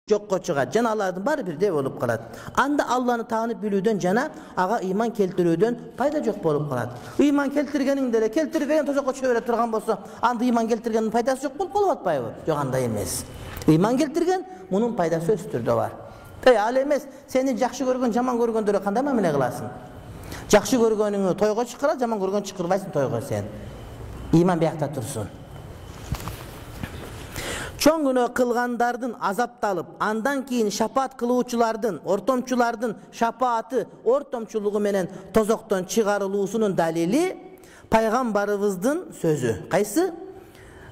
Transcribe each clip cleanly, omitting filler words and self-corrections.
жokко чыгат жана алардын баары бирдей болуп калат. Анда Алланы таанып билүүдөн жана ага ыйман келтирүүдөн пайда жок болуп калат. Ыйман келтиргениң деле келтирбеген тозокко чыга бере турган болсо, анда ыйман келтиргендин пайдасы жок болуп калып атпайбы? Жок, андай эмес. Ыйман келтирген, мунун пайдасы өз түрдө бар. Ал эмес, сени жакшы көргөн, жаман көргөндөргө кандай мамиле кыласың? Жакшы көргөнүңү тойго чакырат, жаман көргөн чакырбайсың тойго сен. Ыйман биякта турсун. Чоң күнөө кылгандардын азапталып, андан кийин шапаат кылуучулардын, ортомчулардын шапааты, ортомчулугу менен тозоктон чыгарылуусунун далили пайгамбарыбыздын сөзү. Кайсы?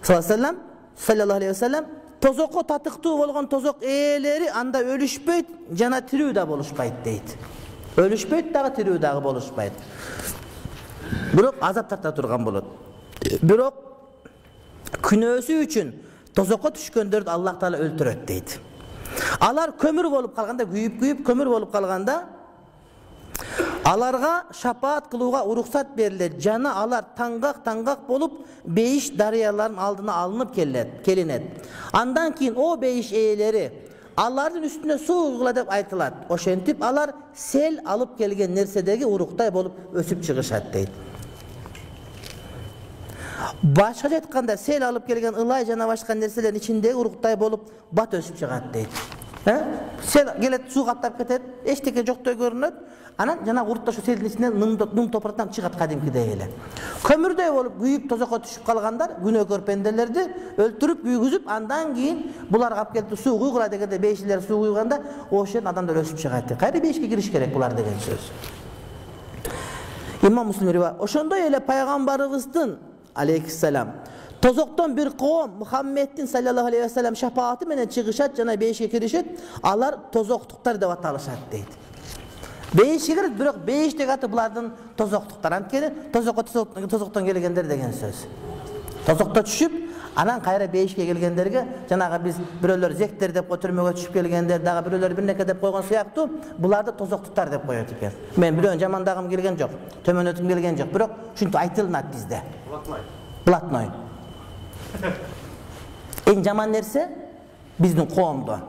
Саллаллаху алейхи ва саллям, тозокко татыктуу болгон тозок ээлери анда өлүшпөйт, жана тирүү да болушпайт дейт. Өлүшпөйт дагы, тирүү дагы болушпайт. Бирок азап тарта турган болот. Бирок күнөөсү үчүн тозокко түшкөндөрдү Аллах Таала өлтүрөт дейт. Алар көмүр болуп калганда, күйүп көмүр болуп калганда, аларга шапаат кылууга уруксат берилет. Жана алар таңгак болуп бейиш дарыяларынын алдына алынып келинет. Андан кийин о бейиш ээлери алардын үстүнө суу куйгула деп айтылат. Ошентип алар сел алып келген нерседеги уруктай болуп өсүп чыгышат дейт. Башкача айтканда сел алып келген ылай жана башка нерселердин ичиндеги уруктай болуп бат өсүп чыгат дейт. Сел келет, суу каптап кетет, эчтеке жоктой көрүнөт. Анан жана урукта ошо селдин ичинен нум топурактан чыгат кадимкидей эле. Көмүрдөй болуп күйүп тозокко түшүп калгандар күнөөкөр пенделерди өлтүрүп күйгүзүп, андан кийин буларга алып келип суу куйгула дегенде бейишчилер суу куйганда ошол адамдар өсүп чыгат дейт. Кайра бейишке кириш керек булар деген сөз. Имам Муслим риваят. Ошондой эле пайгамбарыбыздын алейхиссалам тозоктон бир коом Мухаммеддин саллаллаху алейхи ва саллям шапааты менен чыгышат жана бейишке киришет. Алар тозоктуктар деп аталышат дейт. Бейишке кирет, бирок бейиштеги аты булардын тозоктуктар. Анткени тозоктон келгендер деген сөз. Тозокто түшүп, анан кайра бейишке келгендерге жанагы биз бирөөлөр зектер деп түрмөгө түшүп келгендер, дагы бирөөлөр бирнеке деп койгон сыяктуу, буларды тозоктуктар деп коет экен. Мен бирөөнү жамандагым келген жок, төмөнөтүм келген жок, бирок ушинтип айтылынат бизде. Блатной. Эң жаман нерсе биздин коомдо.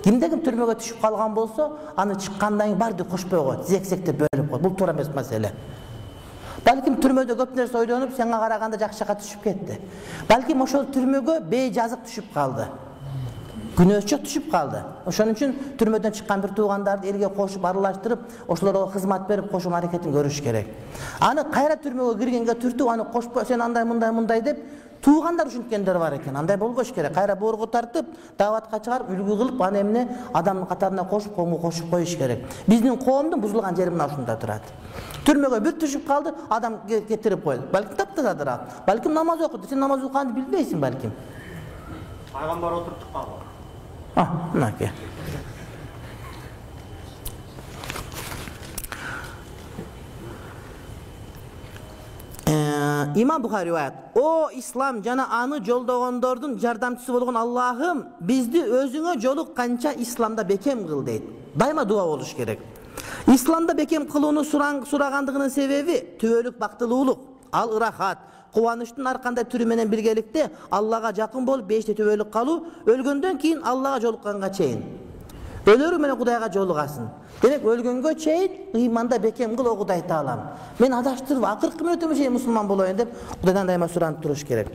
Кимде-ким түрмөгө түшүп калган болсо, аны чыккандан кийин барды кошпой коет, зек-зектеп бөлүп коет. Бул туура эмес маселе. Балким түрмөдө көп нерсе ойлонуп, сенга караганда жакшыга түшүп кетти. Балким ошол түрмөгө бейжазык түшүп калды. Күнөөсү түшүп калды. Ошон үчүн түрмөдөн чыккан бир туугандарды элге кошуп, аралаштырып, ошолорго кызмат берип, кошуу аракетин көрүш керек. Аны кайра түрмөгө киргенге түртүп, аны кошпой, сен андай мындай деп туугандар ушинткендер бар экен. Андай болбош керек. Кайра боорго тартып, дааватка чыгарып, үлгү кылып, аны эмне адамдын катарына кошуп, коомго кошуп коюш керек. Биздин коомдун бузулган жери мына ушунда турат. Түрмөгө бир түшүп калды, адам кетирип койду. Балким таптазадыр. Балким намаз окуду. Сен намаз окуганды билбейсиң балким. Пайгамбар отуруп калган. Мынаке. İmam Bukhari rivayet. O İslam jana аны жолдогондордун жардамчысы болгон Аллахым, бизди өзүңө жолукканча исламда бекем кыл дейт. Дайыма дуа болуш керек. Исламда бекем кылууну сурагандыгынын себеби түбөлүк бактылуулук, ал ырахат, кубанычтын ар кандай түрү менен биргеликте Аллага жакын болуп беште түбөлүк калуу, өлгөндөн кийин Аллага жолукканга чейин. Өлөрү менен Кудайга жолугасың. Демек өлгөнгө чейин ыйманда бекем кыл, о Кудай Таалам. Мен адаштырып, акыркы мүнөтүмө чейин мусулман болоюн деп Кудайдан дайыма суранып туруш керек.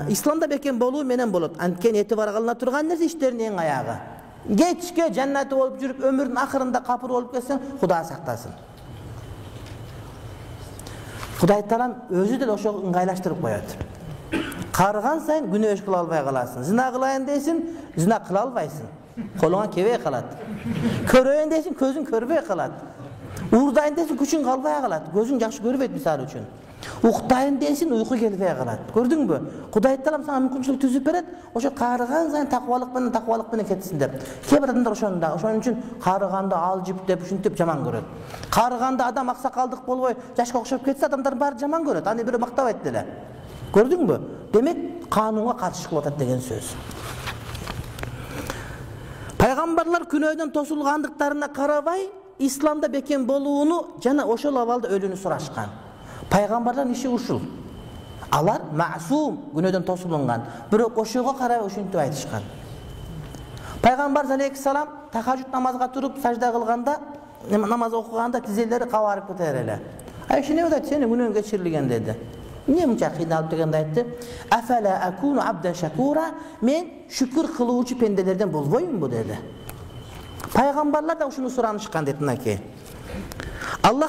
Исламда бекем болуу менен болот. Анткени эти бар кылына турган нерсе иштердин эң аягы. Кечке жаннаты болуп жүрүп, өмүрдүн акырында капыр болуп кетсең, Кудай сактасын. Кудай Таалам өзү деле ошого ыңгайлаштырып коет. Карыган сайын күнөө иш кыла албай каласың. Зина кылайын дейсиң, зина кыла албайсың. Колуңа кебей калат. Көрөйүн дейсиң, көзүң көрбөй калат. Уурдайын дейсиң, күчүң калбай калат. Көзүң жакшы көрбөйт мисалы үчүн. Уктайын дейсиң, уйку келбей калат. Көрдүңбү? Кудай Таалам сага мүмкүнчүлүк түзүп берет. Ошо карыган сайын такыбалык менен кетсин деп. Кээ бир адамдар ошон үчүн карыганда алжып деп ушинтип жаман көрөт. Карыганда адам аксакалдык болбой, жашка окшоп кетсе, адамдар баары жаман көрөт. Аны бирөө мактабайт деле. Көрдүңбү? Демек, канунга каршы кылып атат деген сөз. Пайгамбарлар күнөөдөн тосулгандыктарына карабай, исламда бекем болууну жана ошол абалда өлүүнү сурашкан. Пайгамбарлардын иши ушул. Алар маасум, күнөөдөн тосулунган. Бирок ошого карабай ушинтип айтышкан. Пайgambar aleyhisselam tahajjud namazga turup sajda kılganda, namaz okuganda tizeleri kavarıp biter ele. Ayşe ne dedi? Seni günün geçirilgen dedi. Niye bunca kıynalıp degende aytdı? Afala akunu abden şakura, men şükür kılıucu pendelerden bolboyum bu dedi. Peygamberler de şunu soranışkan dedi ki. Allah